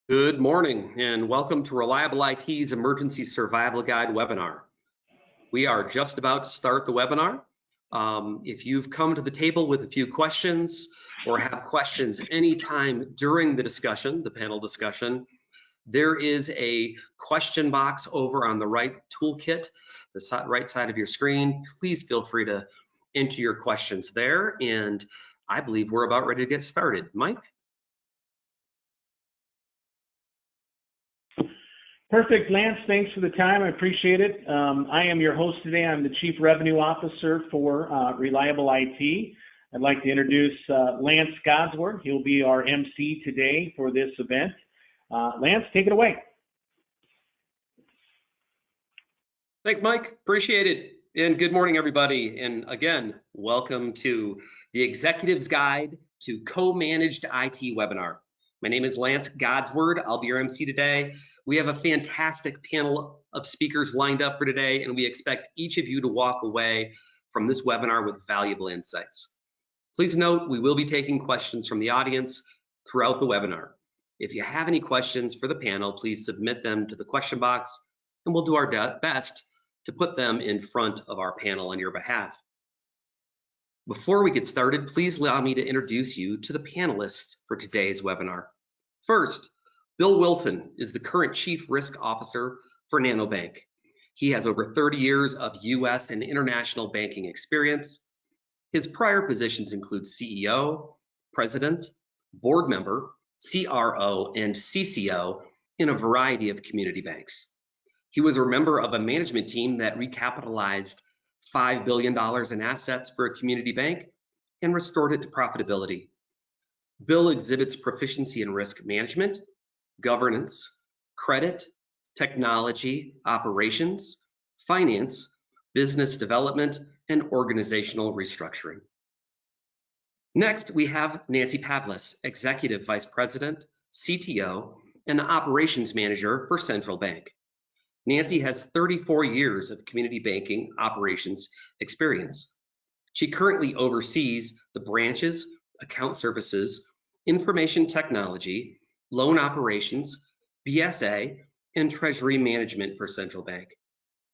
Good morning and welcome to Reliable IT's Emergency Survival Guide webinar. We are just about to start the webinar. If you've come to the table with a few questions or have questions anytime during the discussion, the panel discussion, there is a question box over on the right toolkit, the right side of your screen. Please feel free to enter your questions there, and I believe we're about ready to get started. Mike? Perfect, Lance. Thanks for the time. I appreciate it. I am your host today. I'm the Chief Revenue Officer for Reliable IT. I'd like to introduce Lance Godsword. He'll be our MC today for this event. Lance, take it away. Thanks, Mike. Appreciate it. And good morning, everybody. And again, welcome to the Executive's Guide to Co-Managed IT webinar. My name is Lance Godsword. I'll be your MC today. We have a fantastic panel of speakers lined up for today, and we expect each of you to walk away from this webinar with valuable insights. Please note, we will be taking questions from the audience throughout the webinar. If you have any questions for the panel, please submit them to the question box, and we'll do our best to put them in front of our panel on your behalf. Before we get started, please allow me to introduce you to the panelists for today's webinar. First, Bill Wilson is the current Chief Risk Officer for NanoBank. He has over 30 years of US and international banking experience. His prior positions include CEO, President, Board Member, CRO, and CCO in a variety of community banks. He was a member of a management team that recapitalized $5 billion in assets for a community bank and restored it to profitability. Bill exhibits proficiency in risk management, governance, credit, technology, operations, finance, business development, and organizational restructuring. Next, we have Nancy Pavlis, Executive Vice President, CTO, and Operations Manager for Central Bank. Nancy has 34 years of community banking operations experience. She currently oversees the branches, account services, information technology, loan operations, BSA, and treasury management for Central Bank.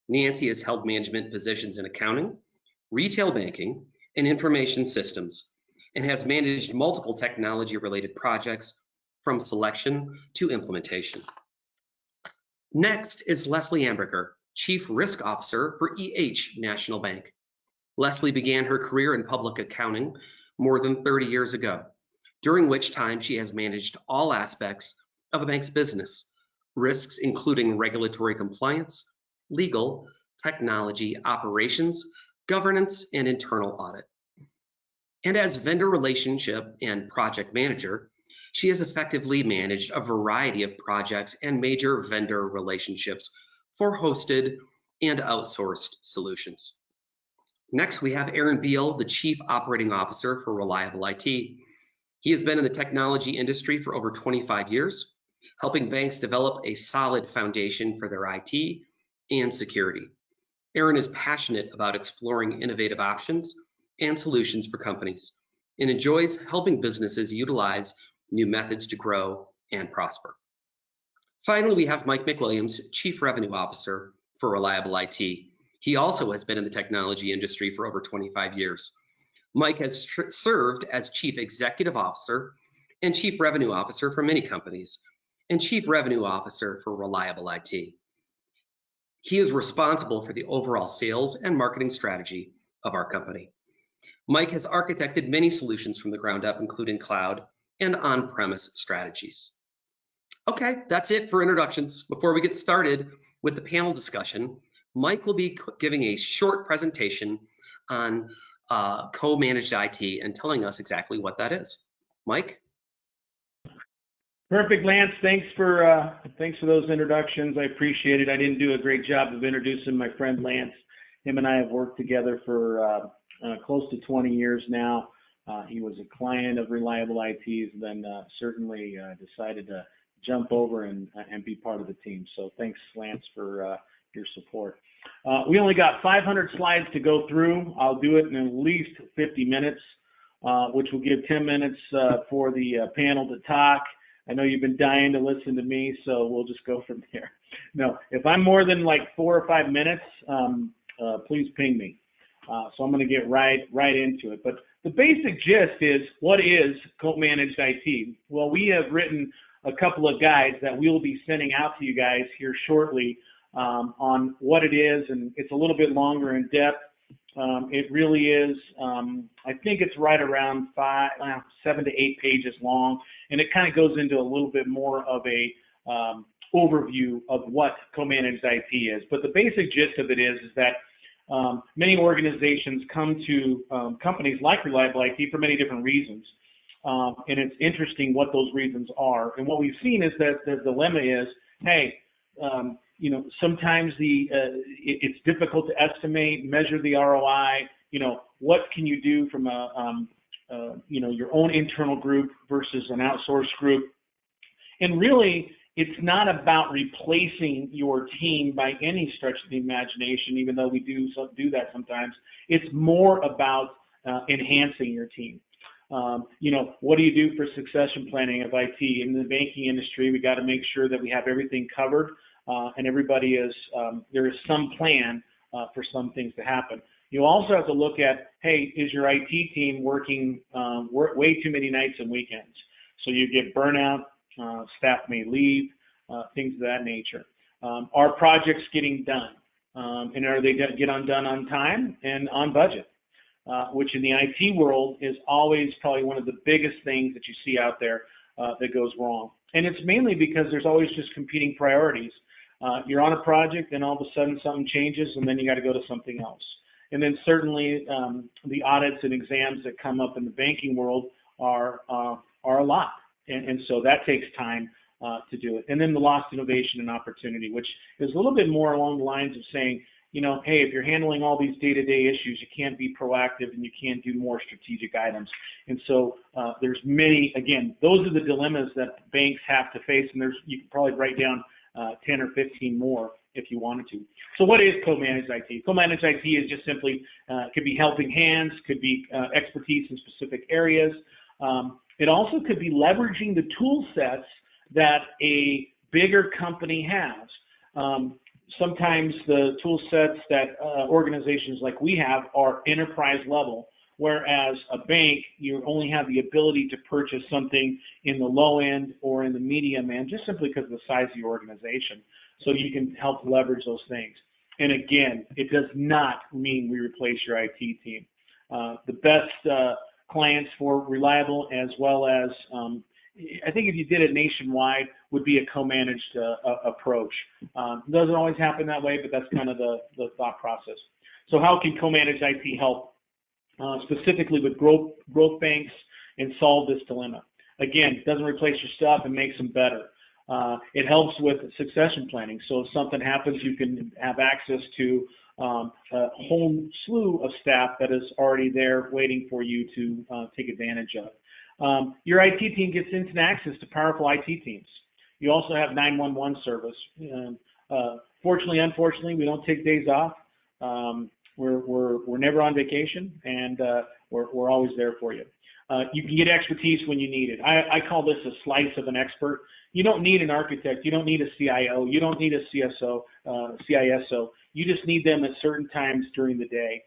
Nancy has held management positions in accounting, retail banking, and information systems, and has managed multiple technology-related projects from selection to implementation. Next is Leslie Amberger, Chief Risk Officer for National Bank. Leslie began her career in public accounting more than 30 years ago, during which time she has managed all aspects of a bank's business, risks including regulatory compliance, legal, technology, operations, governance, and internal audit. And as vendor relationship and project manager, she has effectively managed a variety of projects and major vendor relationships for hosted and outsourced solutions. Next, we have Aaron Beal, the Chief Operating Officer for Reliable IT. He has been in the technology industry for over 25 years, helping banks develop a solid foundation for their IT and security. Aaron is passionate about exploring innovative options and solutions for companies and enjoys helping businesses utilize new methods to grow and prosper. Finally, we have Mike McWilliams, Chief Revenue Officer for Reliable IT. He also has been in the technology industry for over 25 years. Mike has served as Chief Executive Officer and Chief Revenue Officer for many companies and Chief Revenue Officer for Reliable IT. He is responsible for the overall sales and marketing strategy of our company. Mike has architected many solutions from the ground up, including cloud and on-premise strategies. Okay, that's it for introductions. Before we get started with the panel discussion, Mike will be giving a short presentation on co-managed IT and telling us exactly what that is. Mike? Perfect, Lance. Thanks for those introductions. I appreciate it. I didn't do a great job of introducing my friend Lance. Him and I have worked together for close to 20 years now. He was a client of Reliable IT's, then certainly decided to jump over and be part of the team. So thanks, Lance, for your support. We only got 500 slides to go through. I'll do it in at least 50 minutes, which will give 10 minutes for the panel to talk, I know you've been dying to listen to me, so we'll just go from there. No, if I'm more than like 4 or 5 minutes, please ping me. So I'm going to get right into it. But the basic gist is, what is co-managed IT? Well, we have written a couple of guides that we will be sending out to you guys here shortly on what it is, and it's a little bit longer in depth. It really is, I think it's right around 7 to 8 pages long, and it kind of goes into a little bit more of a overview of what co-managed IT is. But the basic gist of it is that many organizations come to companies like Reliable IT for many different reasons. And it's interesting what those reasons are. And what we've seen is that the dilemma is, hey, sometimes it's difficult to estimate, measure the ROI. What can you do from your own internal group versus an outsourced group? And really, it's not about replacing your team by any stretch of the imagination, even though we do that sometimes. It's more about enhancing your team. What do you do for succession planning of IT? In the banking industry, we got to make sure that we have everything covered, and everybody there is some plan for some things to happen. You also have to look at, hey, is your IT team working way too many nights and weekends? So you get burnout, staff may leave, things of that nature. Are projects getting done? And are they done on time and on budget? Which in the IT world is always probably one of the biggest things that you see out there that goes wrong. And it's mainly because there's always just competing priorities. You're on a project and all of a sudden something changes and then you got to go to something else. And then certainly the audits and exams that come up in the banking world are a lot. And so that takes time to do it. And then the lost innovation and opportunity, which is a little bit more along the lines of saying, hey, if you're handling all these day-to-day issues, you can't be proactive and you can't do more strategic items. And so there's many, again, those are the dilemmas that banks have to face, and you can probably write down 10 or 15 more if you wanted to. So what is co-managed IT? Co-managed IT is just simply, could be helping hands, could be expertise in specific areas. It also could be leveraging the tool sets that a bigger company has. Sometimes the tool sets that organizations like we have are enterprise level, whereas a bank, you only have the ability to purchase something in the low end or in the medium end, just simply because of the size of your organization. So you can help leverage those things. And again, it does not mean we replace your IT team. The best clients for Reliable, as well as I think if you did it nationwide, would be a co-managed approach. It doesn't always happen that way, but that's kind of the thought process. So how can co-managed IT help specifically with growth banks and solve this dilemma? Again, it doesn't replace your stuff and makes them better. It helps with succession planning. So if something happens, you can have access to a whole slew of staff that is already there waiting for you to take advantage of. Your IT team gets instant access to powerful IT teams. You also have 911 service. Fortunately, unfortunately, we don't take days off. We're never on vacation, and we're always there for you. You can get expertise when you need it. I call this a slice of an expert. You don't need an architect. You don't need a CIO. You don't need a CISO. You just need them at certain times during the day.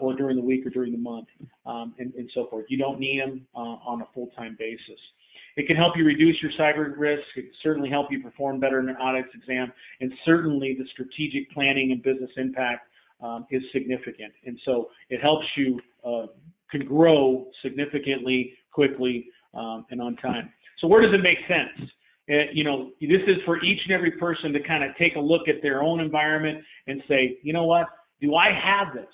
Or during the week or during the month, and so forth. You don't need them on a full-time basis. It can help you reduce your cyber risk. It can certainly help you perform better in an audit exam, and certainly the strategic planning and business impact is significant. And so it helps you can grow significantly, quickly, and on time. So where does it make sense? This is for each and every person to kind of take a look at their own environment and say, you know what, do I have this?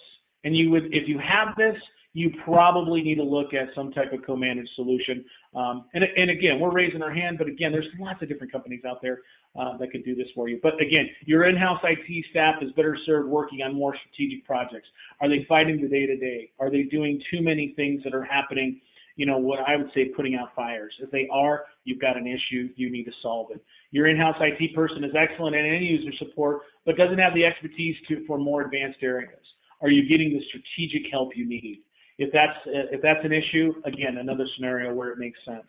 And if you have this, you probably need to look at some type of co-managed solution. And again, we're raising our hand, but again, there's lots of different companies out there that can do this for you. But again, your in-house IT staff is better served working on more strategic projects. Are they fighting the day-to-day? Are they doing too many things that are happening, what I would say putting out fires? If they are, you've got an issue, you need to solve it. Your in-house IT person is excellent in end-user support, but doesn't have the expertise for more advanced areas. Are you getting the strategic help you need? If that's an issue, again, another scenario where it makes sense.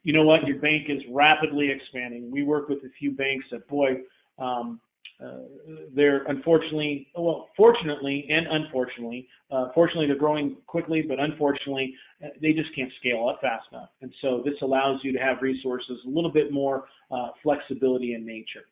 you know what, your bank is rapidly expanding. We work with a few banks that, boy, they're fortunately and unfortunately, fortunately they're growing quickly, but unfortunately they just can't scale up fast enough. And so this allows you to have resources, a little bit more flexibility in nature.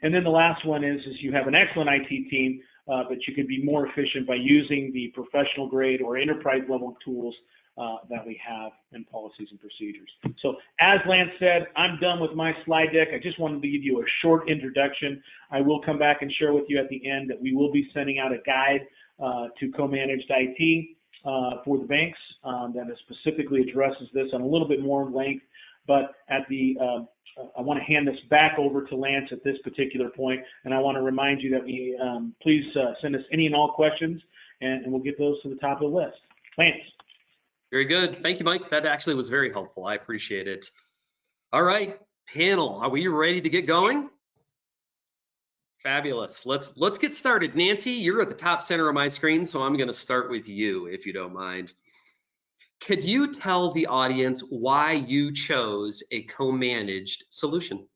And then the last one is you have an excellent IT team, but you can be more efficient by using the professional grade or enterprise level tools that we have in policies and procedures. So as Lance said, I'm done with my slide deck. I just wanted to give you a short introduction. I will come back and share with you at the end that we will be sending out a guide to co-managed IT for the banks that specifically addresses this on a little bit more length. But at the I want to hand this back over to Lance at this particular point, and I want to remind you that we please send us any and all questions, and we'll get those to the top of the list. Lance. Very good. Thank you, Mike. That actually was very helpful. I appreciate it. All right, panel, are we ready to get going? Fabulous. Let's get started. Nancy, you're at the top center of my screen, so I'm going to start with you, if you don't mind. Could you tell the audience why you chose a co-managed solution?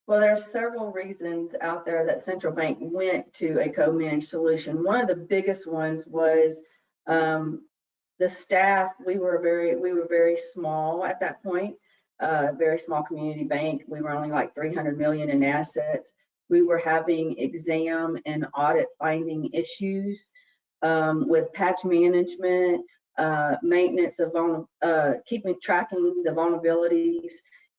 Well, there's several reasons out there that Central Bank went to a co-managed solution. One of the biggest ones was the staff. We were very small at that point, very small community bank. We were only like 300 million in assets. We were having exam and audit finding issues with patch management, maintenance of tracking the vulnerabilities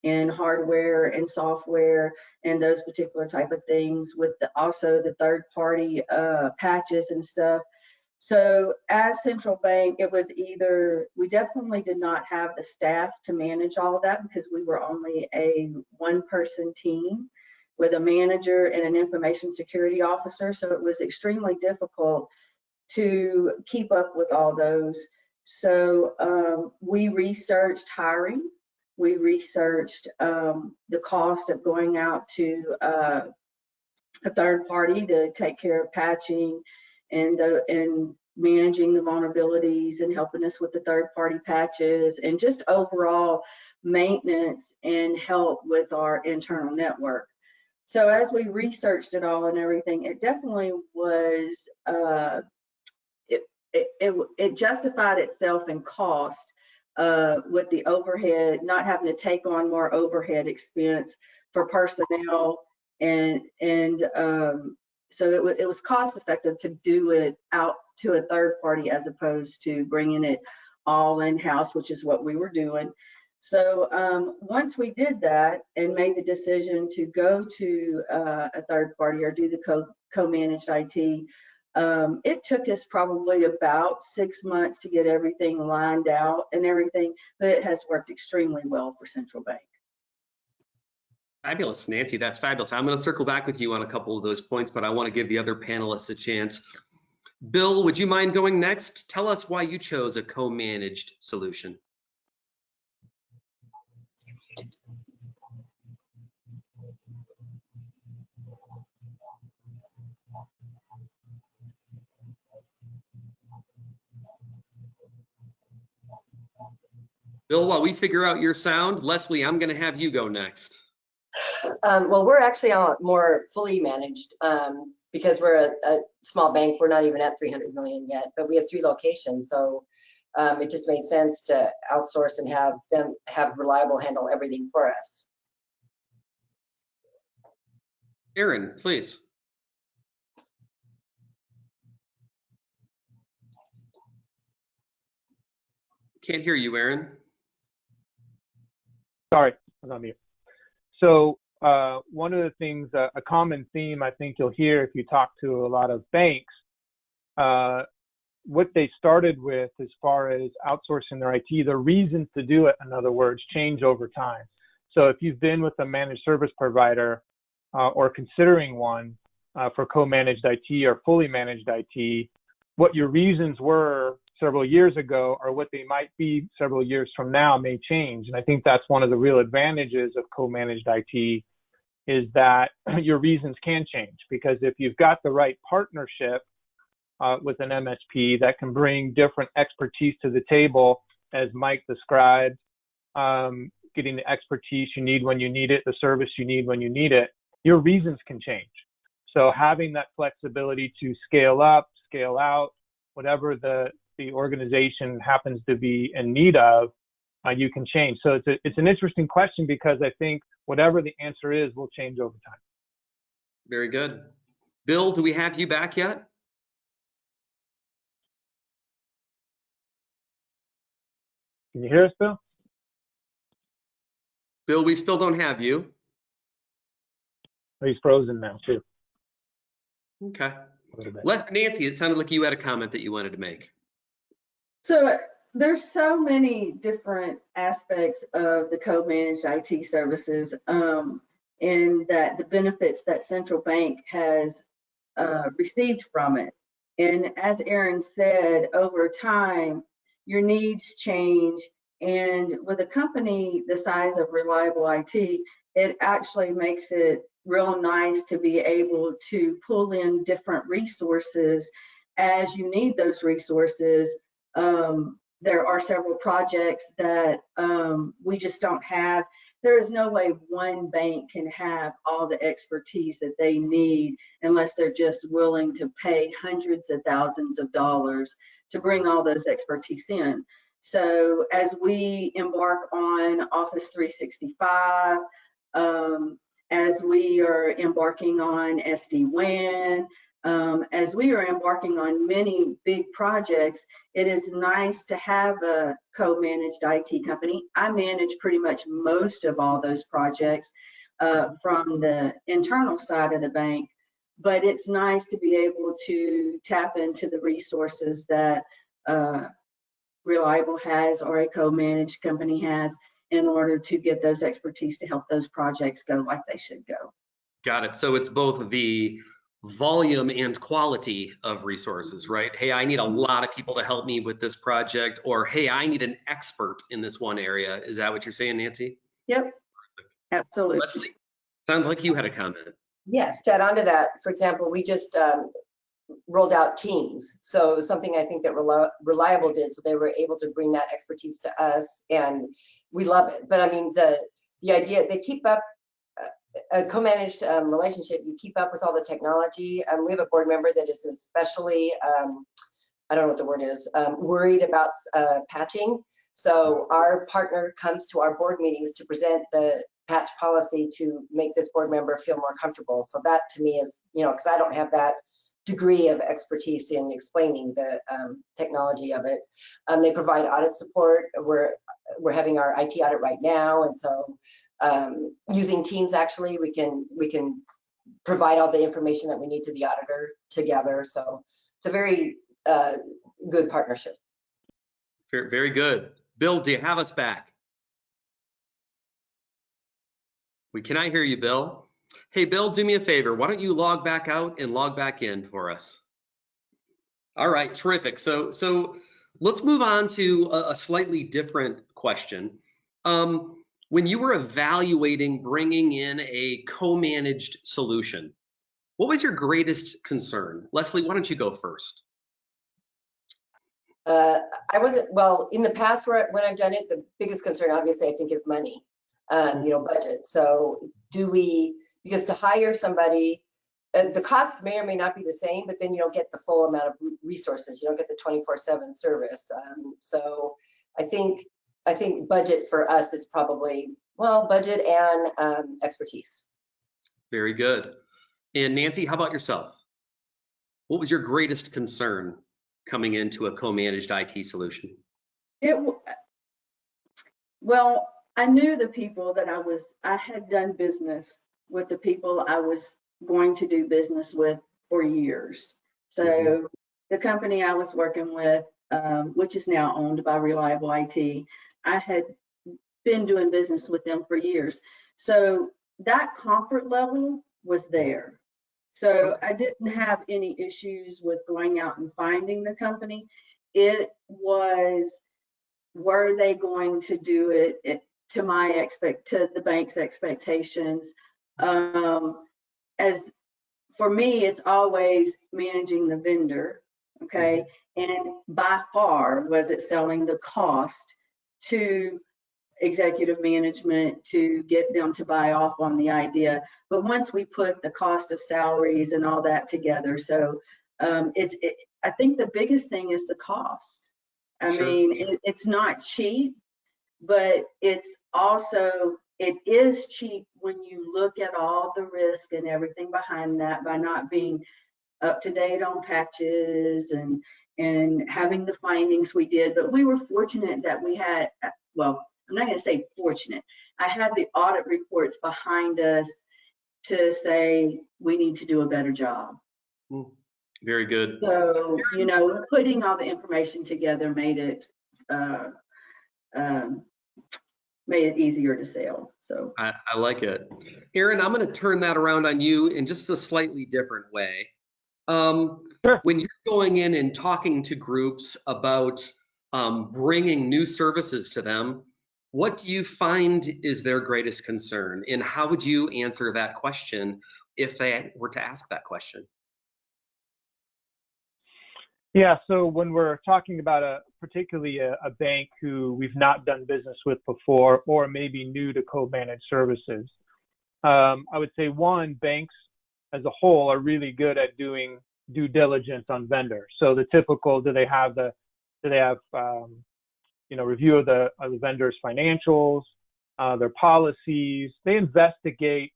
in hardware and software and those particular type of things, with also the third party patches and stuff. So as Central Bank, it was either, we definitely did not have the staff to manage all of that because we were only a one-person team with a manager and an information security officer. So it was extremely difficult to keep up with all those. So we researched hiring. We researched the cost of going out to a third party to take care of patching and managing the vulnerabilities and helping us with the third party patches and just overall maintenance and help with our internal network. So as we researched it all and everything, it definitely was, it justified itself in cost with the overhead, not having to take on more overhead expense for personnel, and so it was cost effective to do it out to a third party as opposed to bringing it all in-house, which is what we were doing. So once we did that and made the decision to go to a third party or do the co-managed IT, it took us probably about 6 months to get everything lined out and everything, but it has worked extremely well for Central Bank. Fabulous, Nancy, that's fabulous. I'm going to circle back with you on a couple of those points, but I want to give the other panelists a chance. Bill, would you mind going next? Tell us why you chose a co-managed solution. Bill, while we figure out your sound, Leslie, I'm going to have you go next. Well, we're actually more fully managed because we're a small bank. We're not even at 300 million yet, but we have 3 locations. So it just made sense to outsource and have them Reliable handle everything for us. Aaron, please. Can't hear you, Aaron. Sorry, I was on mute. So one of the things, a common theme I think you'll hear if you talk to a lot of banks, what they started with as far as outsourcing their IT, the reasons to do it, in other words, change over time. So if you've been with a managed service provider or considering one for co-managed IT or fully managed IT, what your reasons were several years ago or what they might be several years from now may change. And I think that's one of the real advantages of co-managed IT is that your reasons can change, because if you've got the right partnership with an MSP that can bring different expertise to the table, as Mike described, can getting the expertise you need when you need it, the service you need when you need it, your reasons can change. So having that flexibility to scale up, scale out, whatever the organization happens to be in need of, you can change. So it's an interesting question because I think whatever the answer is will change over time. Very good. Bill, do we have you back yet? Can you hear us, Bill? Bill, we still don't have you. Oh, he's frozen now too. Okay. A little bit. Nancy, it sounded like you had a comment that you wanted to make. So there's so many different aspects of the co-managed IT services, and that the benefits that Central Bank has received from it. And as Aaron said, over time, your needs change. And with a company the size of Reliable IT, it actually makes it real nice to be able to pull in different resources as you need those resources. There are several projects that we just don't have. There is no way one bank can have all the expertise that they need unless they're just willing to pay hundreds of thousands of dollars to bring all those expertise in. So as we embark on Office 365, as we are embarking on SD-WAN, as we are embarking on many big projects, it is nice to have a co-managed IT company. I manage pretty much most of all those projects from the internal side of the bank, but it's nice to be able to tap into the resources that Reliable has or a co-managed company has in order to get those expertise to help those projects go like they should go. Got it. So it's both the volume and quality of resources, right? Hey, I need a lot of people to help me with this project, or hey, I need an expert in this one area. Is that what you're saying, Nancy? Yep, absolutely. Leslie, sounds like you had a comment. Yes, to add on to that, for example, we just rolled out Teams. So it was something I think that Reliable did. So they were able to bring that expertise to us, and we love it. But I mean, the idea, they keep up a co-managed relationship, you keep up with all the technology. We have a board member that is especially, I don't know what the word is, worried about patching. So our partner comes to our board meetings to present the patch policy to make this board member feel more comfortable. So that to me is, because I don't have that degree of expertise in explaining the technology of it. They provide audit support. We're having our IT audit right now, and so using Teams, actually, we can provide all the information that we need to the auditor together. So it's a very good partnership. Very good. Bill, do you have us back? We cannot hear you, Bill. Hey, Bill, do me a favor. Why don't you log back out and log back in for us? All right, terrific. So let's move on to a slightly different question. When you were evaluating bringing in a co-managed solution, what was your greatest concern? Leslie, why don't you go first? I wasn't, well, in the past when I've done it, the biggest concern, obviously, I think is money, budget. So because to hire somebody, the cost may or may not be the same, but then you don't get the full amount of resources. You don't get the 24/7 service. So I think budget for us is probably, budget and expertise. Very good. And Nancy, how about yourself? What was your greatest concern coming into a co-managed IT solution? Well, I knew the people that I had done business with the people I was going to do business with for years. So the company I was working with, which is now owned by Reliable IT, I had been doing business with them for years. So that comfort level was there. So I didn't have any issues with going out and finding the company. It was, were they going to do it to the bank's expectations? As for me, it's always managing the vendor, okay? And by far, was it selling the cost to executive management to get them to buy off on the idea. But once we put the cost of salaries and all that together, so I think the biggest thing is the cost. I Sure. mean, it's not cheap, but it's also, it is cheap when you look at all the risk and everything behind that by not being up to date on patches and having the findings we did. But we were fortunate that we had, well, I'm not going to say fortunate. I had the audit reports behind us to say we need to do a better job. Very good. So, you know, putting all the information together made it easier to sell. So I like it. Aaron, I'm going to turn that around on you in just a slightly different way. Sure. When you're going in and talking to groups about bringing new services to them, what do you find is their greatest concern? And how would you answer that question if they were to ask that question? Yeah, so when we're talking about particularly a bank who we've not done business with before, or maybe new to co-managed services, I would say one, banks as a whole are really good at doing due diligence on vendors. So the typical, do they have review of the vendor's financials, their policies? They investigate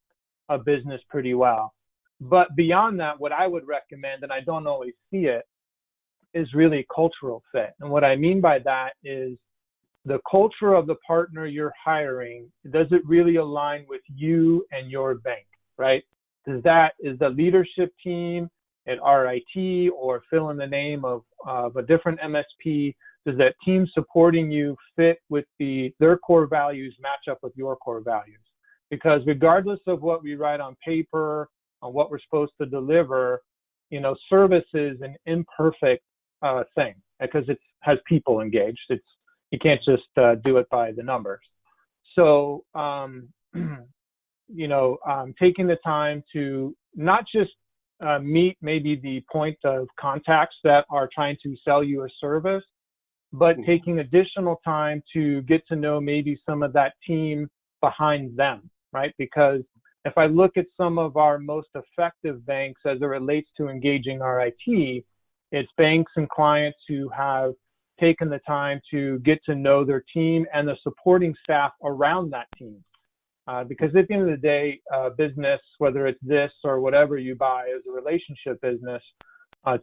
a business pretty well. But beyond that, what I would recommend, and I don't always see it, is really cultural fit. And what I mean by that is the culture of the partner you're hiring, does it really align with you and your bank, right? Is the leadership team at RIT or fill in the name of a different MSP, does that team supporting you fit with their core values, match up with your core values? Because regardless of what we write on paper, on what we're supposed to deliver, you know, service is an imperfect thing because it has people engaged. You can't just do it by the numbers. So, taking the time to not just meet maybe the point of contacts that are trying to sell you a service, but taking additional time to get to know maybe some of that team behind them, right? Because if I look at some of our most effective banks as it relates to engaging RIT, it's banks and clients who have taken the time to get to know their team and the supporting staff around that team. Because at the end of the day, business, whether it's this or whatever you buy, is a relationship business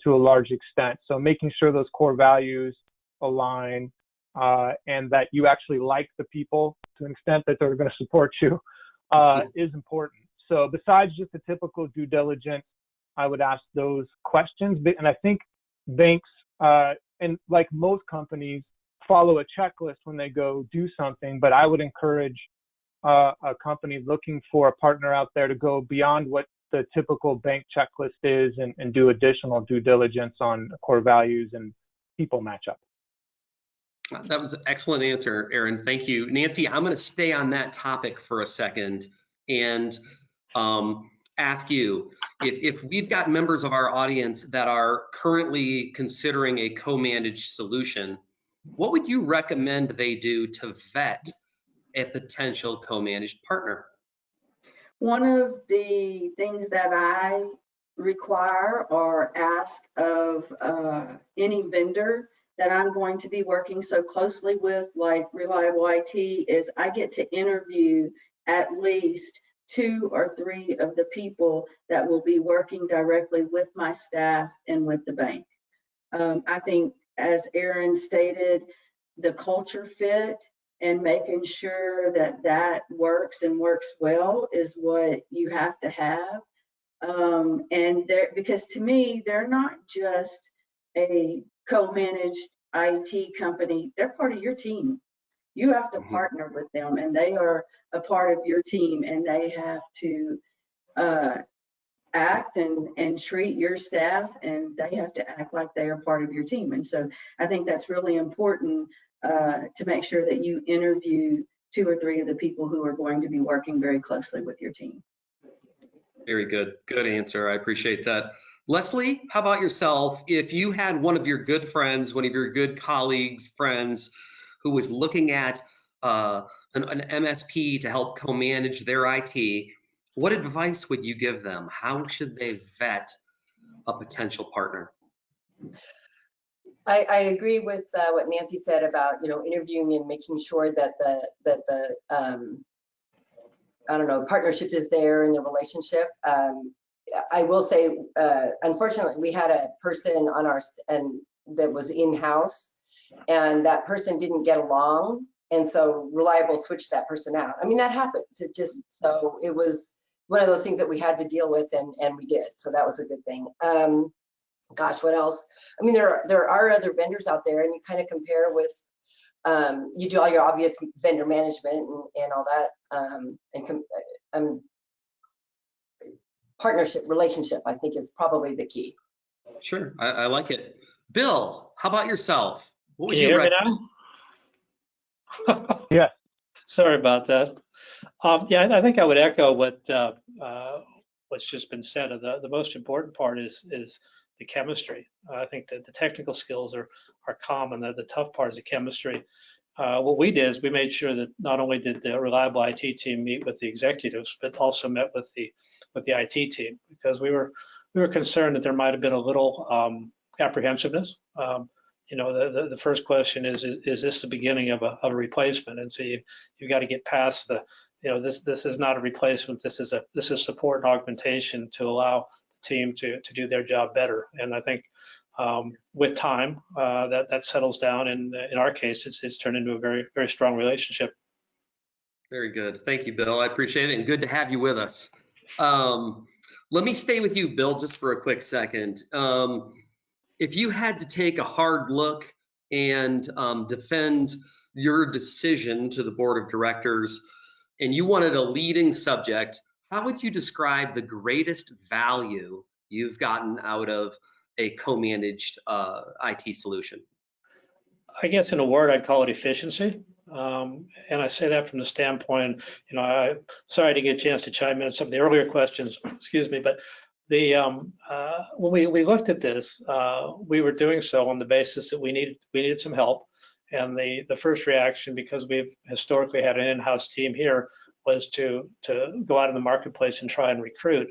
to a large extent. So making sure those core values align and that you actually like the people to an extent that they're going to support you is important. So besides just the typical due diligence, I would ask those questions. And I think banks, and like most companies, follow a checklist when they go do something, but I would encourage a company looking for a partner out there to go beyond what the typical bank checklist is and do additional due diligence on core values and people matchup. That was an excellent answer, Aaron. Thank you. Nancy, I'm going to stay on that topic for a second and ask you, if we've got members of our audience that are currently considering a co-managed solution, what would you recommend they do to vet a potential co-managed partner? one of the things that I require or ask of any vendor that I'm going to be working so closely with, like Reliable IT, is I get to interview at least 2 or 3 of the people that will be working directly with my staff and with the bank. I think, as Aaron stated, the culture fit and making sure that that works and works well is what you have to have. Because to me, they're not just a co-managed IT company, they're part of your team. You have to partner with them, and they are a part of your team, and they have to act and treat your staff, and they have to act like they are part of your team. And so I think that's really important to make sure that you interview 2 or 3 of the people who are going to be working very closely with your team. Very good. Good answer. I appreciate that. Leslie, how about yourself? If you had one of your good friends, one of your good colleagues, friends, who was looking at an MSP to help co-manage their IT, what advice would you give them? How should they vet a potential partner? I agree with what Nancy said about, interviewing and making sure that the I don't know, partnership is there in the relationship. I will say, unfortunately, we had a person on and that was in-house, and that person didn't get along, and so Reliable switched that person out. I mean, that happens. So it was one of those things that we had to deal with, and we did. So that was a good thing. Gosh, what else? I mean, there are other vendors out there, and you kind of compare with, you do all your obvious vendor management and all that, partnership, relationship, I think, is probably the key. Sure, I like it. Bill, how about yourself? What would Can you hear me now? Yeah. Sorry about that. Yeah, I think I would echo what's just been said. The most important part is the chemistry. I think that the technical skills are common. The tough part is the chemistry. What we did is we made sure that not only did the Reliable IT team meet with the executives, but also met with the IT team, because we were concerned that there might have been a little apprehensiveness. The first question is this the beginning of a replacement? And so you've got to get past this is not a replacement. This is support and augmentation to allow the team to do their job better. And I think with time that settles down. And in our case, it's turned into a very, very strong relationship. Very good. Thank you, Bill. I appreciate it, and good to have you with us. Let me stay with you, Bill, just for a quick second. If you had to take a hard look and defend your decision to the board of directors, and you wanted a leading subject, how would you describe the greatest value you've gotten out of a co-managed IT solution? I guess in a word, I'd call it efficiency. And I say that from the standpoint, I'm sorry to get a chance to chime in on some of the earlier questions, excuse me, but when we looked at this, we were doing so on the basis that we needed some help. And the first reaction, because we've historically had an in-house team here, was to go out in the marketplace and try and recruit.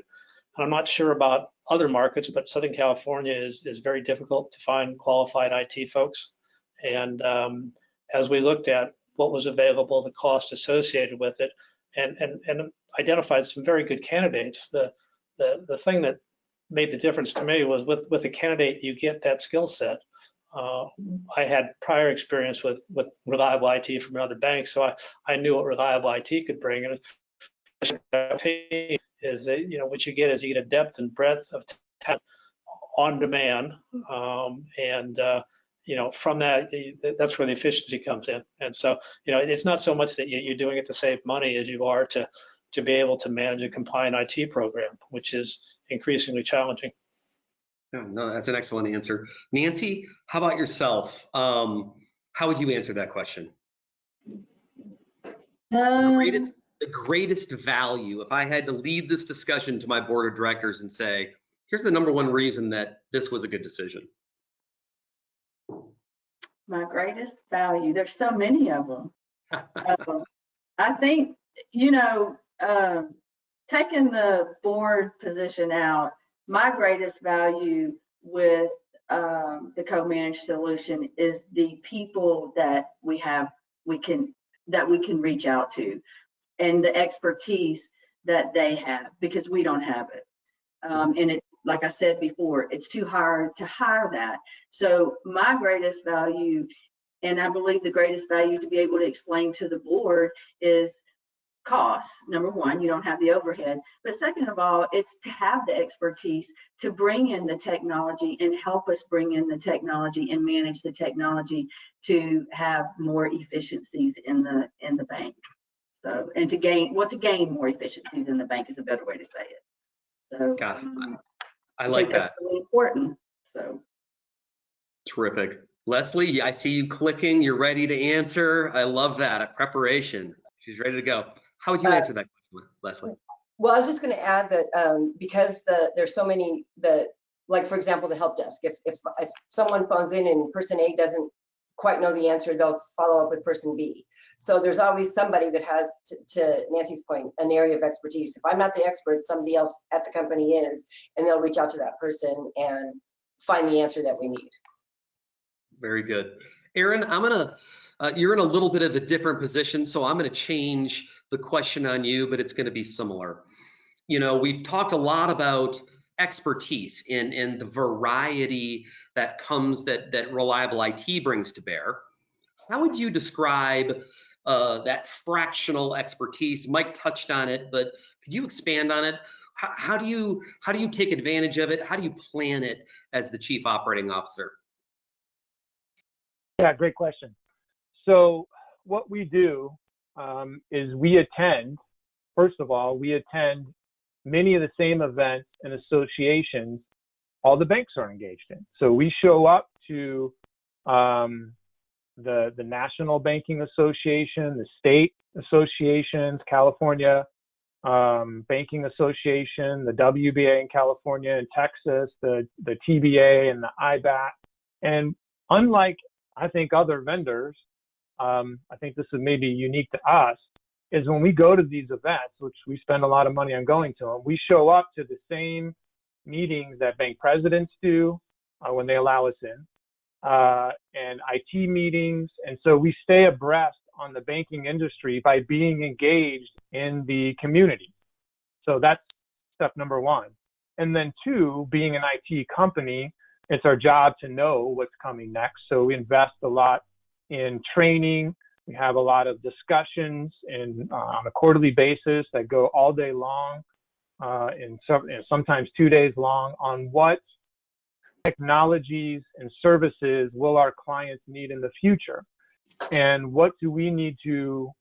And I'm not sure about other markets, but Southern California is very difficult to find qualified IT folks. And as we looked at what was available, the cost associated with it, and identified some very good candidates, the thing that made the difference to me was with a candidate, you get that skill set. I had prior experience with Reliable IT from another bank, so I knew what Reliable IT could bring. And is that, what you get is you get a depth and breadth of talent on demand, from that's where the efficiency comes in. And so, it's not so much that you're doing it to save money as you are to be able to manage a compliant IT program, which is increasingly challenging. No, that's an excellent answer. Nancy, how about yourself? How would you answer that question? The greatest value, if I had to lead this discussion to my board of directors and say, here's the number one reason that this was a good decision. My greatest value, there's so many of them. I think, taking the board position out, my greatest value with the co-managed solution is the people that we can reach out to, and the expertise that they have, because we don't have it. And it's, like I said before, it's too hard to hire that. So my greatest value, and I believe the greatest value to be able to explain to the board, is cost. Number one, you don't have the overhead. But second of all, it's to have the expertise to bring in the technology and help us bring in the technology and manage the technology to have more efficiencies in the bank. So, and to gain more efficiencies in the bank is a better way to say it. So, got it. I like that. That's really important. So, terrific. Leslie, I see you clicking. You're ready to answer. I love that. Preparation. She's ready to go. How would you answer that question, Leslie? Well, I was just going to add that because there's so many like, for example, the help desk. If someone phones in and person A doesn't quite know the answer, they'll follow up with person B. So there's always somebody that has, to Nancy's point, an area of expertise. If I'm not the expert, somebody else at the company is, and they'll reach out to that person and find the answer that we need. Very good. Aaron, you're in a little bit of a different position, so I'm gonna change the question on you, but it's gonna be similar. You know, we've talked a lot about expertise and the variety that comes that Reliable IT brings to bear. How would you describe that fractional expertise? Mike touched on it, but could you expand on it? How do you take advantage of it? How do you plan it as the Chief Operating Officer? Yeah, great question. So what we do is we attend, first of all, we attend many of the same events and associations all the banks are engaged in. So we show up to the National Banking Association, the state associations, California Banking Association, the WBA in California and Texas, the TBA and the IBAT. And unlike, I think, other vendors, I think this is maybe unique to us, is when we go to these events, which we spend a lot of money on going to them, we show up to the same meetings that bank presidents do when they allow us in, and IT meetings. And so we stay abreast on the banking industry by being engaged in the community. So that's step number one. And then two, being an IT company, it's our job to know what's coming next. So we invest a lot in training. We have a lot of discussions on a quarterly basis that go all day long, and sometimes 2 days long, on what technologies and services will our clients need in the future, and what do we need to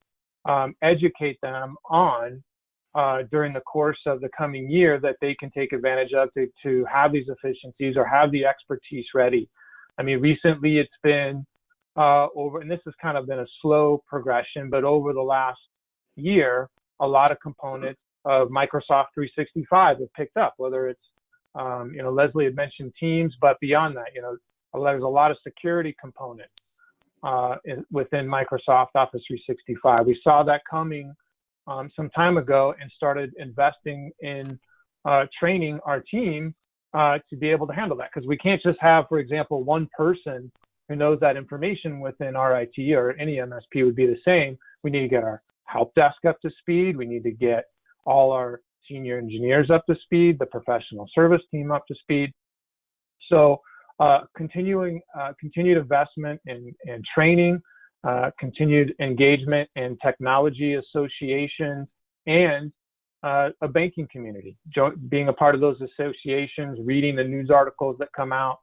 educate them on during the course of the coming year that they can take advantage of to have these efficiencies or have the expertise ready. I mean, recently it's been and this has kind of been a slow progression, but over the last year, a lot of components of Microsoft 365 have picked up, whether it's, Leslie had mentioned Teams, but beyond that, there's a lot of security components within Microsoft Office 365. We saw that coming some time ago and started investing in training our team to be able to handle that. Because we can't just have, for example, one person who knows that information within our IT, or any MSP would be the same. We need to get our help desk up to speed. We need to get all our senior engineers up to speed, the professional service team up to speed. So continued investment in training, continued engagement in technology associations, and a banking community. Being a part of those associations, reading the news articles that come out,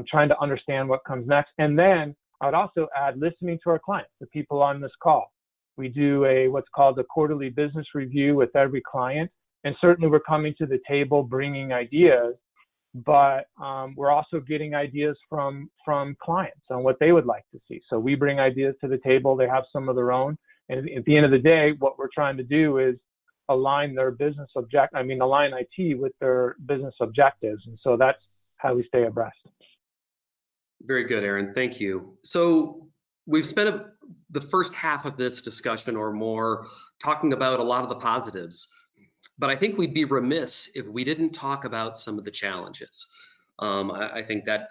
trying to understand what comes next. And then I'd also add listening to our clients, the people on this call. We do what's called a quarterly business review with every client. And certainly we're coming to the table bringing ideas, but we're also getting ideas from clients on what they would like to see. So we bring ideas to the table. They have some of their own. And at the end of the day, what we're trying to do is align align IT with their business objectives. And so that's how we stay abreast. Very good, Aaron. Thank you. So we've spent the first half of this discussion or more talking about a lot of the positives, but I think we'd be remiss if we didn't talk about some of the challenges. I think that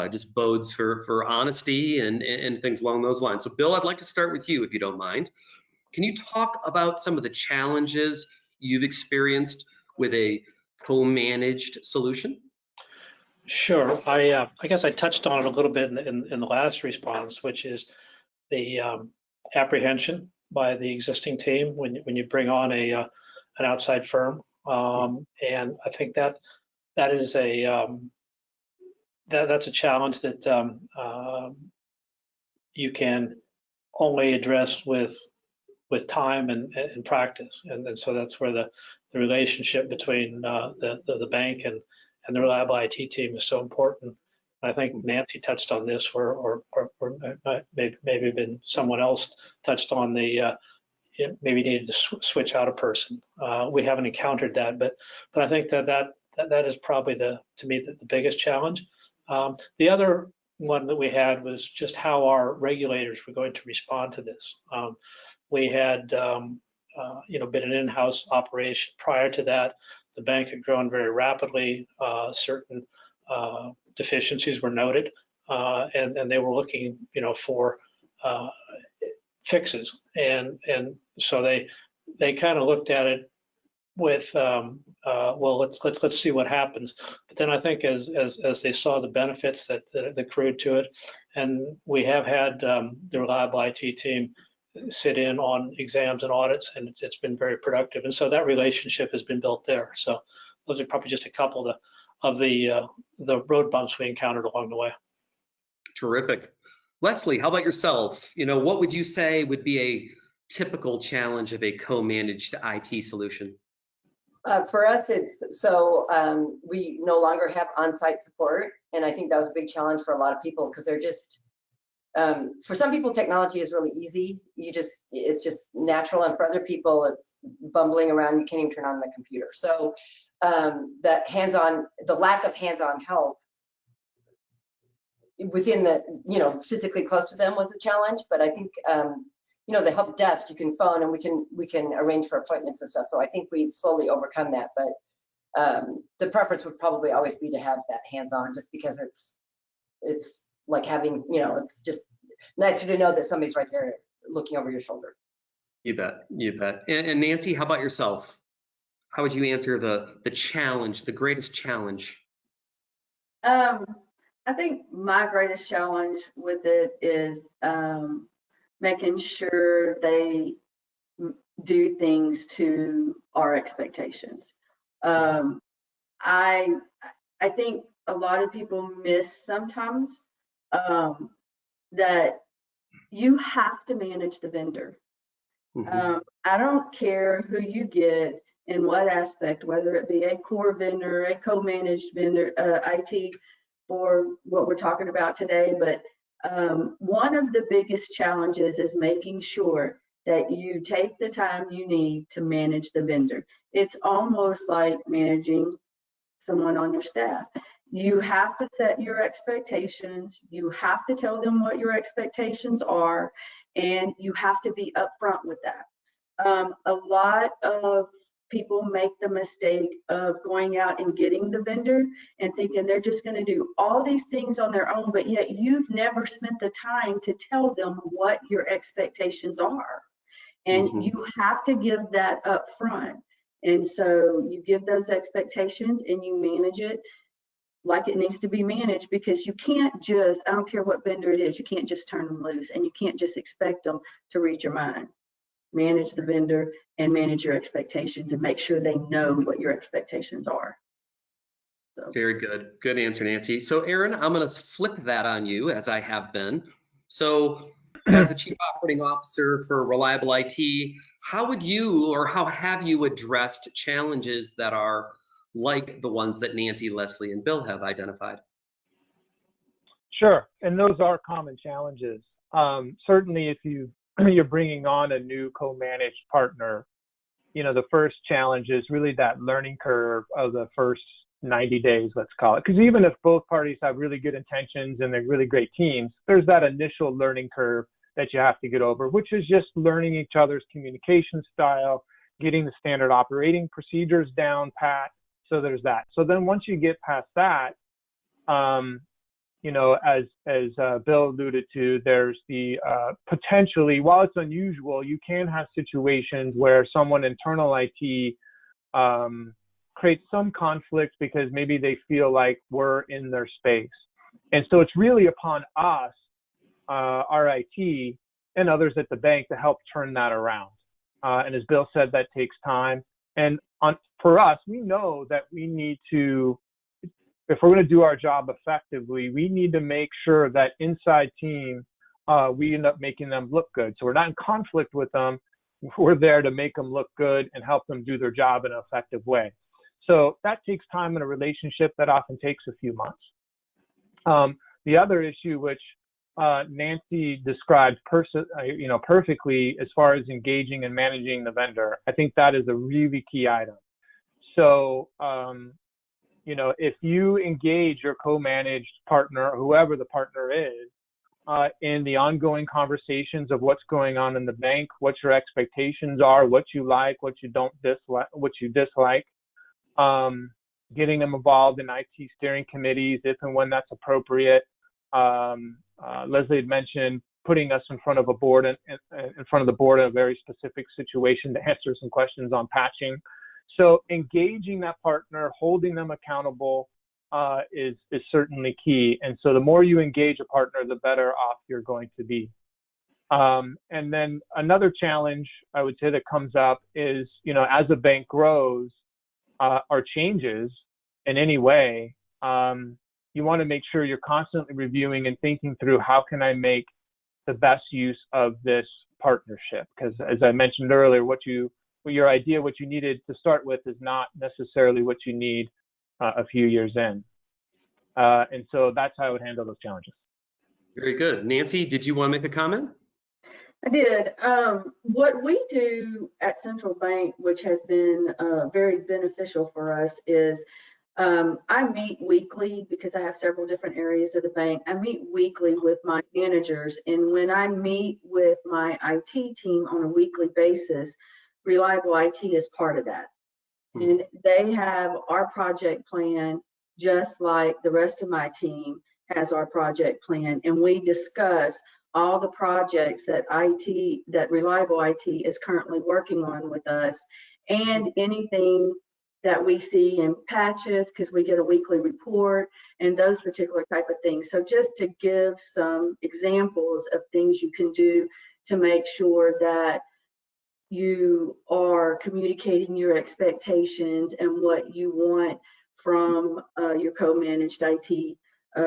just bodes for honesty and things along those lines. So Bill, I'd like to start with you, if you don't mind. Can you talk about some of the challenges you've experienced with a co-managed solution? Sure. I guess I touched on it a little bit in the last response, which is the apprehension by the existing team when you bring on an outside firm, and I think that is that's a challenge that you can only address with time and practice, and so that's where the relationship between the bank and the Reliable IT team is so important. I think Nancy touched on this, or maybe been someone else touched on maybe needed to switch out a person. We haven't encountered that, but I think that is probably to me the biggest challenge. The other one that we had was just how our regulators were going to respond to this. We had, been an in-house operation prior to that. The bank had grown very rapidly. Certain deficiencies were noted, and they were looking, for fixes. And so they kind of looked at it with, well, let's see what happens. But then I think as they saw the benefits that accrued to it, and we have had the Reliable IT team sit in on exams and audits, and it's been very productive. And so that relationship has been built there. So those are probably just a couple of the road bumps we encountered along the way. Terrific. Leslie, how about yourself? What would you say would be a typical challenge of a co-managed IT solution? For us, we no longer have on-site support, and I think that was a big challenge for a lot of people because they're just, for some people, technology is really easy. It's just natural, and for other people, it's bumbling around. You can't even turn on the computer. So the lack of hands-on help within physically close to them was a challenge. But I think the help desk, you can phone and we can arrange for appointments and stuff. So I think we've slowly overcome that. But the preference would probably always be to have that hands-on, just because it's like having, it's just nicer to know that somebody's right there looking over your shoulder. You bet. And Nancy, how about yourself? How would you answer the challenge, the greatest challenge? I think my greatest challenge with it is making sure they do things to our expectations. I think a lot of people miss sometimes that you have to manage the vendor. Mm-hmm. I don't care who you get in what aspect, whether it be a core vendor, a co-managed vendor, IT, for what we're talking about today. But one of the biggest challenges is making sure that you take the time you need to manage the vendor. It's almost like managing someone on your staff. You have to set your expectations. You have to tell them what your expectations are, and you have to be upfront with that. A lot of people make the mistake of going out and getting the vendor and thinking they're just going to do all these things on their own, but yet you've never spent the time to tell them what your expectations are. And Mm-hmm. you have to give that up front. And so you give those expectations and you manage it like it needs to be managed, because you can't just, I don't care what vendor it is, you can't just turn them loose, and you can't just expect them to read your mind. Manage the vendor and manage your expectations and make sure they know what your expectations are. So. Very good. Good answer, Nancy. So Aaron, I'm going to flip that on you, as I have been. So as the Chief Operating Officer for Reliable IT, how would you, or how have you addressed challenges that are like the ones that Nancy, Leslie, and Bill have identified? Sure, and those are common challenges. Certainly if you're bringing on a new co-managed partner, the first challenge is really that learning curve of the first 90 days, let's call it. Because even if both parties have really good intentions and they're really great teams, there's that initial learning curve that you have to get over, which is just learning each other's communication style, getting the standard operating procedures down pat. So there's that. So then once you get past that, as Bill alluded to, there's the potentially, while it's unusual, you can have situations where someone internal IT creates some conflict because maybe they feel like we're in their space. And so it's really upon us, our IT, and others at the bank to help turn that around. And as Bill said, that takes time. And for us, we know that we need to, if we're going to do our job effectively, we need to make sure that inside team, we end up making them look good. So we're not in conflict with them. We're there to make them look good and help them do their job in an effective way. So that takes time in a relationship. That often takes a few months. The other issue, which Nancy described perfectly as far as engaging and managing the vendor, I think that is a really key item. So if you engage your co-managed partner, whoever the partner is, in the ongoing conversations of what's going on in the bank, what your expectations are, what you like, what you don't dislike, what you dislike, getting them involved in IT steering committees if and when that's appropriate. Leslie had mentioned putting us in front of a board in front of the board in a very specific situation to answer some questions on patching. So engaging that partner, holding them accountable, is certainly key. And so the more you engage a partner, the better off you're going to be. And then another challenge I would say that comes up is, as a bank grows or changes in any way, you want to make sure you're constantly reviewing and thinking through how can I make the best use of this partnership? Because as I mentioned earlier, what your idea, what you needed to start with is not necessarily what you need a few years in. And so that's how I would handle those challenges. Very good. Nancy, did you want to make a comment? I did. What we do at Central Bank, which has been very beneficial for us, is I meet weekly because I have several different areas of the bank. I meet weekly with my managers, and when I meet with my IT team on a weekly basis, Reliable IT is part of that. And they have our project plan just like the rest of my team has our project plan, and we discuss all the projects that Reliable IT is currently working on with us, and anything that we see in patches, because we get a weekly report and those particular type of things. So just to give some examples of things you can do to make sure that you are communicating your expectations and what you want from your co-managed IT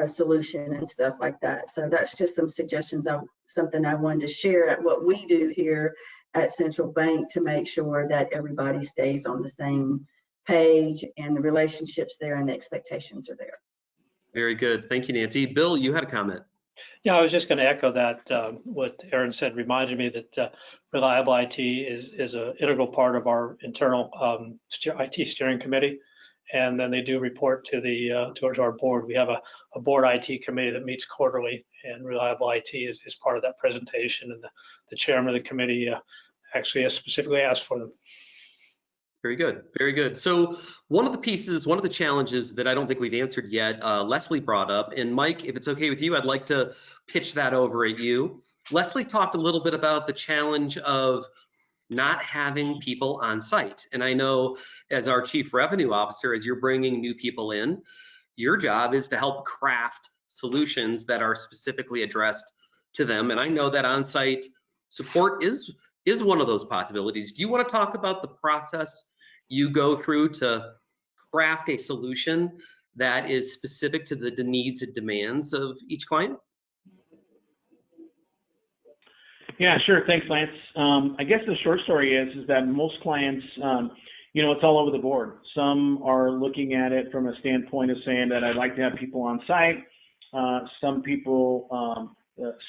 solution and stuff like that. So that's just some suggestions, something I wanted to share at what we do here at Central Bank to make sure that everybody stays on the same page and the relationships there and the expectations are there. Very good. Thank you, Nancy. Bill, you had a comment. Yeah, I was just going to echo that. What Aaron said reminded me that Reliable IT is an integral part of our internal IT steering committee, and then they do report to to our board. We have a board IT committee that meets quarterly, and Reliable IT is part of that presentation. And the chairman of the committee actually has specifically asked for them. Very good. Very good. So one of the challenges that I don't think we've answered yet, Leslie brought up, and Mike, if it's okay with you, I'd like to pitch that over at you. Leslie talked a little bit about the challenge of not having people on site. And I know as our chief revenue officer, as you're bringing new people in, your job is to help craft solutions that are specifically addressed to them. And I know that on-site support is one of those possibilities. Do you want to talk about the process you go through to craft a solution that is specific to the needs and demands of each client? Yeah, sure. Thanks, Lance. I guess the short story is that most clients, it's all over the board. Some are looking at it from a standpoint of saying that I'd like to have people on site. Some people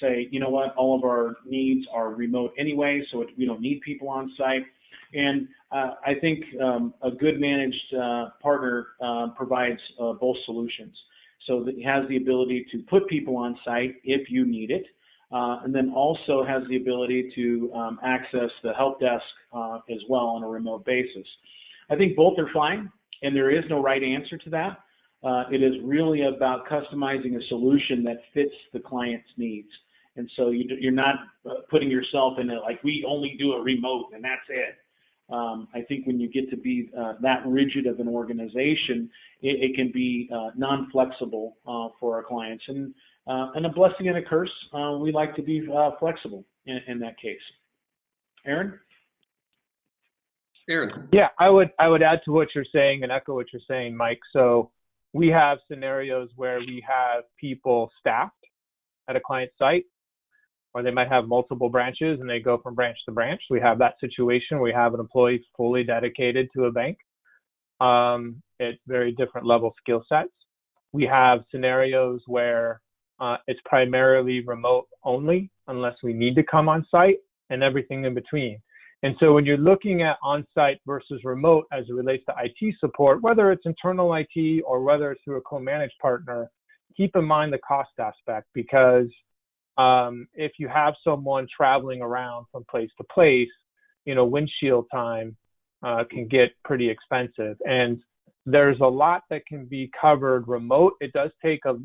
say, you know what, all of our needs are remote anyway, so we don't need people on site. And I think a good managed partner provides both solutions. So that it has the ability to put people on site if you need it, and then also has the ability to access the help desk as well on a remote basis. I think both are fine, and there is no right answer to that. It is really about customizing a solution that fits the client's needs. And so you're not putting yourself in it like we only do a remote and that's it. I think when you get to be that rigid of an organization, it can be non-flexible for our clients. And a blessing and a curse, we like to be flexible in that case. Aaron? Aaron. Yeah, I would add to what you're saying and echo what you're saying, Mike. So we have scenarios where we have people staffed at a client site, or they might have multiple branches and they go from branch to branch. We have that situation. We have an employee fully dedicated to a bank at very different level skill sets. We have scenarios where it's primarily remote only unless we need to come on site, and everything in between. And so when you're looking at on-site versus remote as it relates to IT support, whether it's internal IT or whether it's through a co-managed partner, keep in mind the cost aspect, because if you have someone traveling around from place to place, windshield time can get pretty expensive. And there's a lot that can be covered remote. It does take a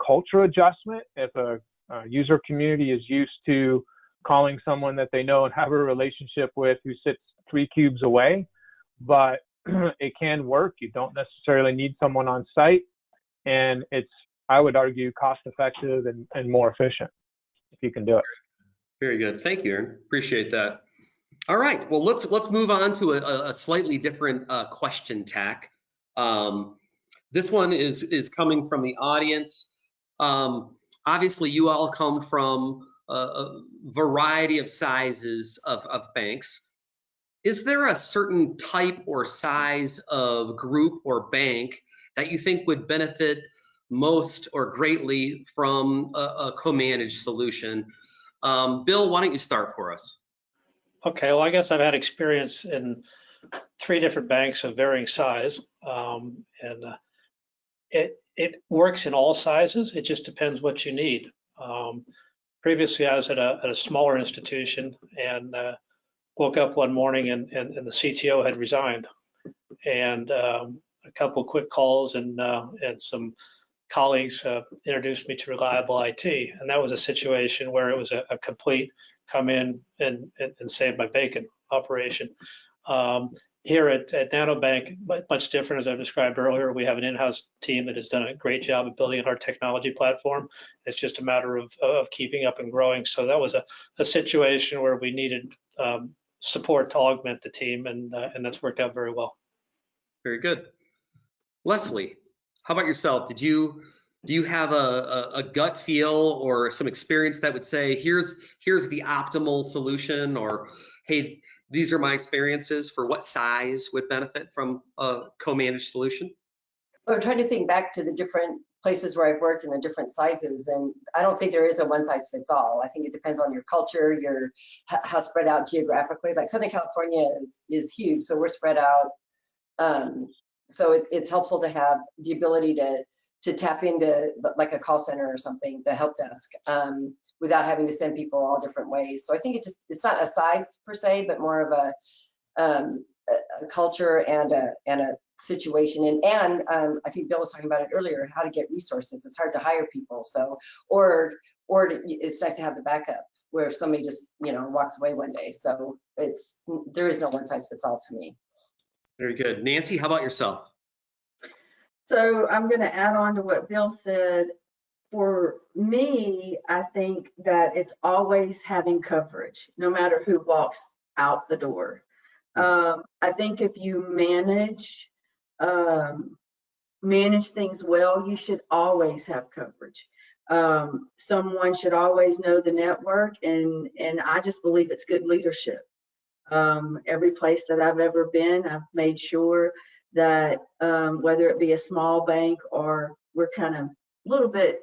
culture adjustment if a user community is used to calling someone that they know and have a relationship with who sits 3 cubes away, but it can work. You don't necessarily need someone on site, and it's, I would argue, cost effective and more efficient if you can do it. Very good. Thank you, Aaron. Appreciate that. All right. Well, let's move on to a slightly different question tack. This one is coming from the audience. Obviously, you all come from a variety of sizes of banks. Is there a certain type or size of group or bank that you think would benefit most or greatly from a co-managed solution? Bill, why don't you start for us? Okay, well, I guess I've had experience in 3 different banks of varying size, and it works in all sizes. It just depends what you need. Previously, I was at a smaller institution and woke up one morning and the CTO had resigned, and a couple quick calls and some colleagues introduced me to Reliable IT, and that was a situation where it was a complete come in and save my bacon operation. Here at NanoBank, much different, as I described earlier. We have an in-house team that has done a great job of building our technology platform. It's just a matter of keeping up and growing. So that was a situation where we needed support to augment the team, and that's worked out very well. Very good. Leslie, how about yourself? Do you have a gut feel or some experience that would say, here's the optimal solution, or hey, these are my experiences for what size would benefit from a co-managed solution? I'm trying to think back to the different places where I've worked in the different sizes, and I don't think there is a one size fits all. I think it depends on your culture, how spread out geographically. Like Southern California is huge, so we're spread out. So it's helpful to have the ability to tap into like a call center or something, the help desk, without having to send people all different ways. So I think it's not a size per se, but more of a culture and a situation. And I think Bill was talking about it earlier, how to get resources. It's hard to hire people. So, it's nice to have the backup where if somebody just, walks away one day. So there is no one size fits all to me. Very good. Nancy, how about yourself? So I'm going to add on to what Bill said. For me, I think that it's always having coverage, no matter who walks out the door. I think if you manage things well, you should always have coverage. Someone should always know the network, and I just believe it's good leadership. Every place that I've ever been, I've made sure that whether it be a small bank or we're kind of a little bit,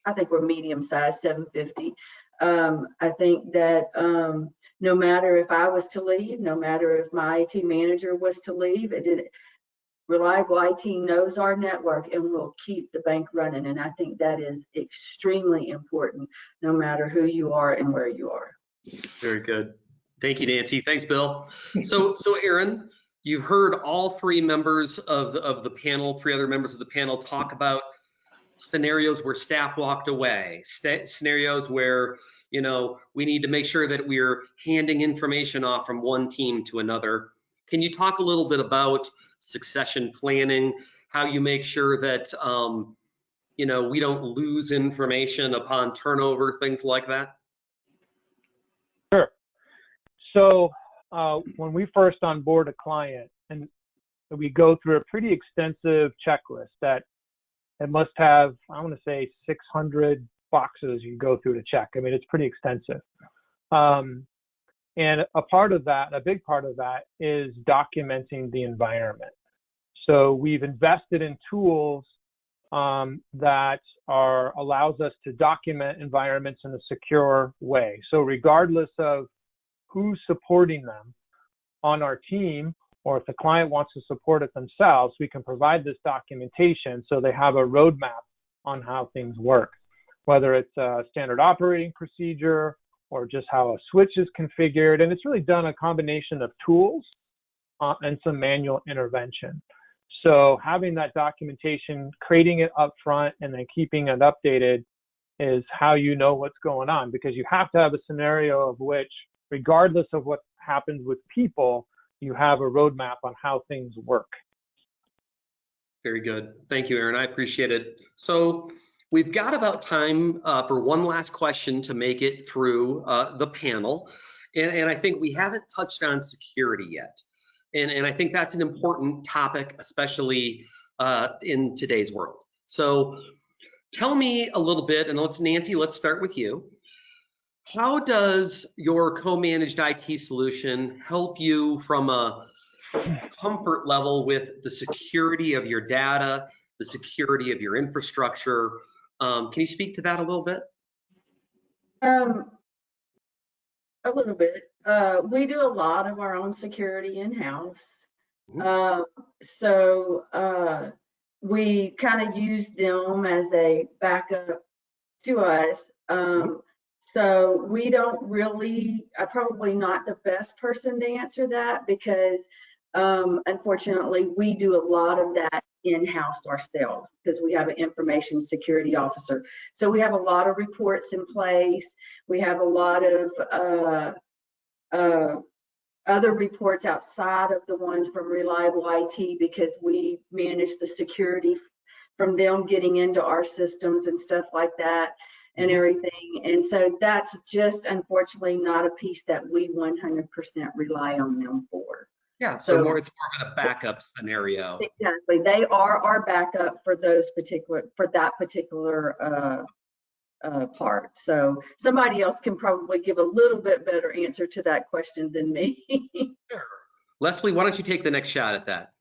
I think we're medium sized, 750. I think that no matter if I was to leave, no matter if my IT manager was to leave, Reliable IT knows our network and will keep the bank running. And I think that is extremely important, no matter who you are and where you are. Very good. Thank you, Nancy. Thanks, Bill. So Aaron, you've heard all 3 members of the panel, 3 other members of the panel talk about scenarios where staff walked away, scenarios where, we need to make sure that we're handing information off from one team to another. Can you talk a little bit about succession planning, how you make sure that, we don't lose information upon turnover, things like that? Sure. So when we first onboard a client, and we go through a pretty extensive checklist that it must have, I want to say 600 boxes you go through to check. I mean, it's pretty extensive. And a big part of that is documenting the environment. So we've invested in tools that allows us to document environments in a secure way. So regardless of who's supporting them on our team, or if the client wants to support it themselves, we can provide this documentation so they have a roadmap on how things work, whether it's a standard operating procedure or just how a switch is configured. And it's really done a combination of tools and some manual intervention. So having that documentation, creating it up front, and then keeping it updated is how you know what's going on, because you have to have a scenario of which, regardless of what happens with people, you have a roadmap on how things work. Very good. Thank you, Aaron. I appreciate it. So we've got about time for one last question to make it through the panel. And I think we haven't touched on security yet. And I think that's an important topic, especially in today's world. So tell me a little bit, and Nancy, let's start with you. How does your co-managed IT solution help you from a comfort level with the security of your data, the security of your infrastructure? Can you speak to that a little bit? A little bit. We do a lot of our own security in-house. So we kind of use them as a backup to us. So we don't really, I'm probably not the best person to answer that, because unfortunately we do a lot of that in-house ourselves, because we have an information security officer. So we have a lot of reports in place. We have a lot of other reports outside of the ones from Reliable IT, because we manage the security from them getting into our systems and stuff like that and everything. And so that's just unfortunately not a piece that we 100% rely on them for. Yeah, so it's more of a backup scenario. Exactly. They are our backup for that particular part. So somebody else can probably give a little bit better answer to that question than me. Sure. Leslie, why don't you take the next shot at that?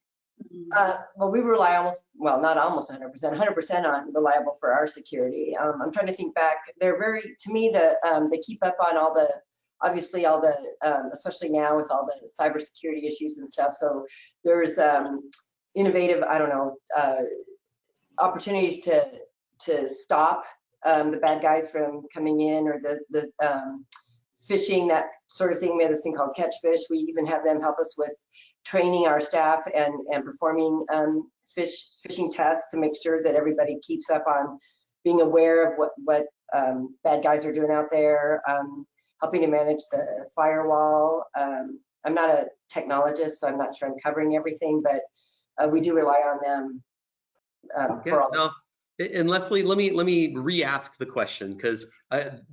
Well, we rely not almost 100% on Reliable for our security. I'm trying to think back. They're to me, they keep up on obviously all the, especially now with all the cybersecurity issues and stuff. So there's innovative, opportunities to stop the bad guys from coming in, or the phishing, that sort of thing. We have this thing called Catchfish. We even have them help us with training our staff and performing phishing tests to make sure that everybody keeps up on being aware of what bad guys are doing out there, helping to manage the firewall. I'm not a technologist, so I'm not sure I'm covering everything, but we do rely on them for all. And Leslie, let me re-ask the question, because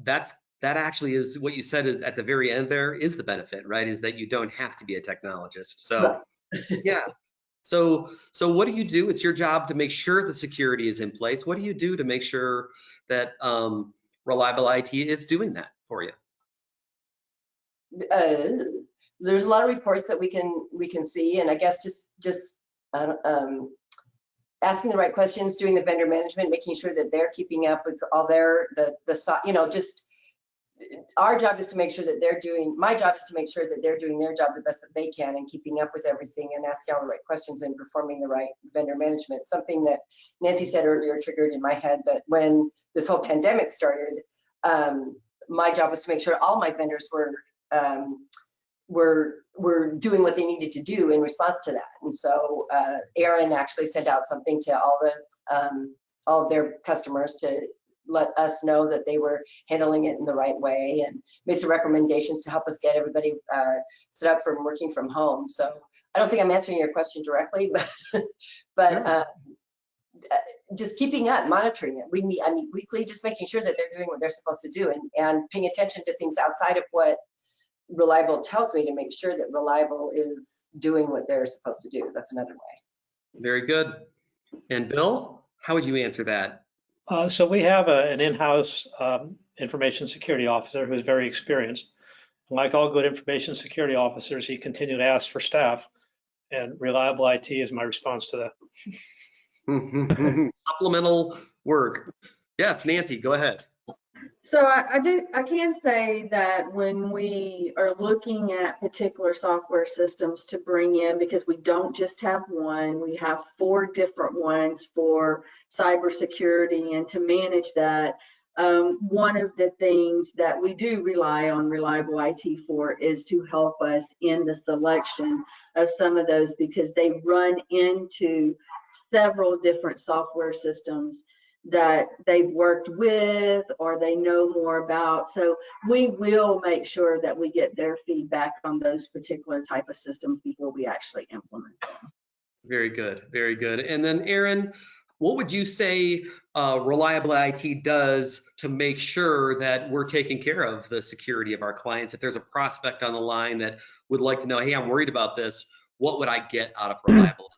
that actually is what you said at the very end there is the benefit, right? Is that you don't have to be a technologist. So yeah. So what do you do? It's your job to make sure the security is in place. What do you do to make sure that Reliable IT is doing that for you? There's a lot of reports that we can see, and I guess just asking the right questions, doing the vendor management, making sure that they're keeping up with all just our job is to make sure that my job is to make sure that they're doing their job the best that they can and keeping up with everything and asking all the right questions and performing the right vendor management. Something that Nancy said earlier triggered in my head that when this whole pandemic started, my job was to make sure all my vendors were doing what they needed to do in response to that. And so Aaron actually sent out something to all of their customers to let us know that they were handling it in the right way, and made some recommendations to help us get everybody set up for working from home. So I don't think I'm answering your question directly, but just keeping up, monitoring it. We meet weekly, just making sure that they're doing what they're supposed to do, and paying attention to things outside of what Reliable tells me to make sure that Reliable is doing what they're supposed to do. That's another way. Very good. And Bill, how would you answer that? So we have an in-house information security officer who is very experienced. And like all good information security officers, he continued to ask for staff, and Reliable IT is my response to that. Supplemental work. Yes, Nancy, go ahead. So I can say that when we are looking at particular software systems to bring in, because we don't just have one, we have 4 different ones for cybersecurity and to manage that. One of the things that we do rely on Reliable IT for is to help us in the selection of some of those, because they run into several different software systems that they've worked with or they know more about. So we will make sure that we get their feedback on those particular type of systems before we actually implement them. Very good, very good. And then Aaron, what would you say Reliable IT does to make sure that we're taking care of the security of our clients? If there's a prospect on the line that would like to know, hey, I'm worried about this, what would I get out of Reliable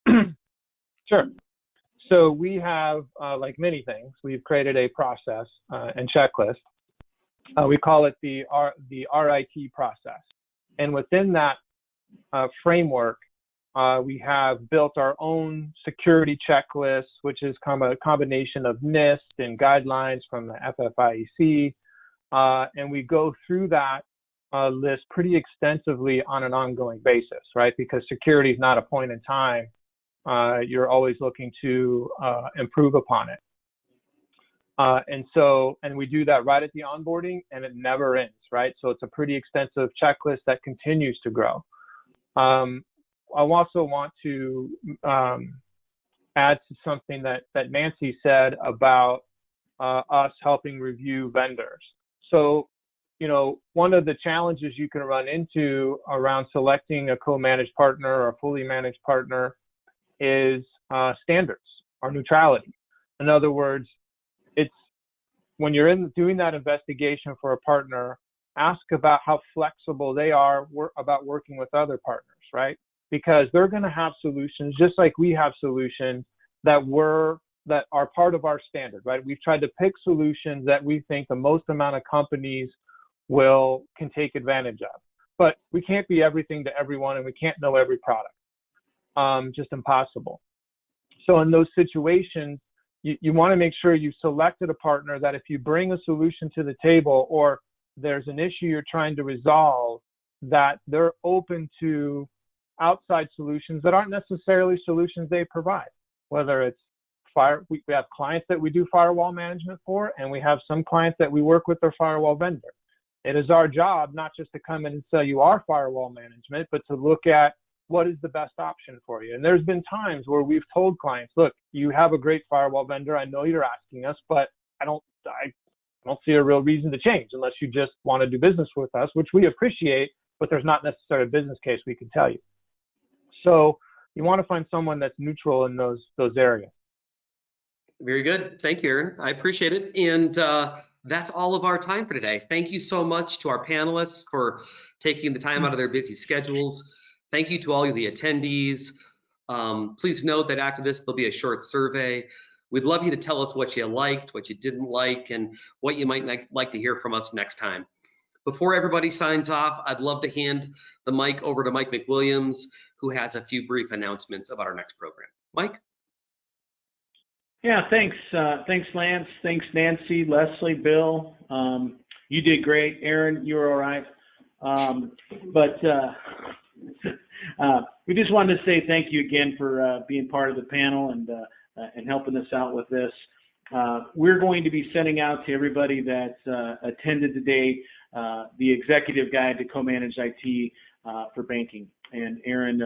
IT? Sure. So we have, like many things, we've created a process and checklist. We call it the RIT process. And within that framework, we have built our own security checklist, which is kind of a combination of NIST and guidelines from the FFIEC. And we go through that list pretty extensively on an ongoing basis, right? Because security is not a point in time. You're always looking to improve upon it. And we do that right at the onboarding, and it never ends, right? So it's a pretty extensive checklist that continues to grow. I also want to add to something that Nancy said about us helping review vendors. So, you know, one of the challenges you can run into around selecting a co-managed partner or a fully managed partner is standards or neutrality. In other words, it's when you're doing that investigation for a partner, ask about how flexible they are about working with other partners, right? Because they're going to have solutions just like we have solutions that are part of our standard, right? We've tried to pick solutions that we think the most amount of companies can take advantage of. But we can't be everything to everyone, and we can't know every product. Just impossible. So in those situations, you want to make sure you've selected a partner that if you bring a solution to the table or there's an issue you're trying to resolve, that they're open to outside solutions that aren't necessarily solutions they provide. Whether it's we have clients that we do firewall management for, and we have some clients that we work with their firewall vendor. It is our job not just to come in and sell you our firewall management, but to look at what is the best option for you. And there's been times where we've told clients, look, you have a great firewall vendor. I know you're asking us, but I don't see a real reason to change unless you just want to do business with us, which we appreciate, but there's not necessarily a business case we can tell you. So you want to find someone that's neutral in those areas. Very good. Thank you, Aaron. I appreciate it. And that's all of our time for today. Thank you so much to our panelists for taking the time out of their busy schedules. Thank you to all of the attendees. Please note that after this, there'll be a short survey. We'd love you to tell us what you liked, what you didn't like, and what you might like to hear from us next time. Before everybody signs off, I'd love to hand the mic over to Mike McWilliams, who has a few brief announcements about our next program. Mike? Yeah, thanks. Thanks, Lance. Thanks, Nancy, Leslie, Bill. You did great. Aaron, you were all right. We just wanted to say thank you again for being part of the panel and helping us out with this. We're going to be sending out to everybody that attended today the executive guide to co-managed IT for banking. And Aaron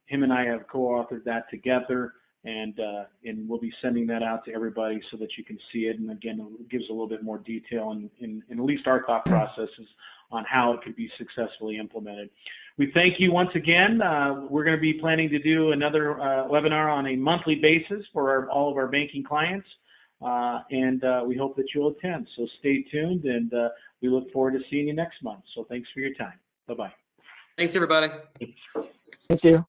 him and I have co-authored that together, and we'll be sending that out to everybody so that you can see it. And again, it gives a little bit more detail in at least our thought processes on how it could be successfully implemented. We thank you once again. We're going to be planning to do another webinar on a monthly basis for all of our banking clients, and we hope that you'll attend. So stay tuned, and we look forward to seeing you next month. So thanks for your time. Bye-bye. Thanks, everybody. Thank you.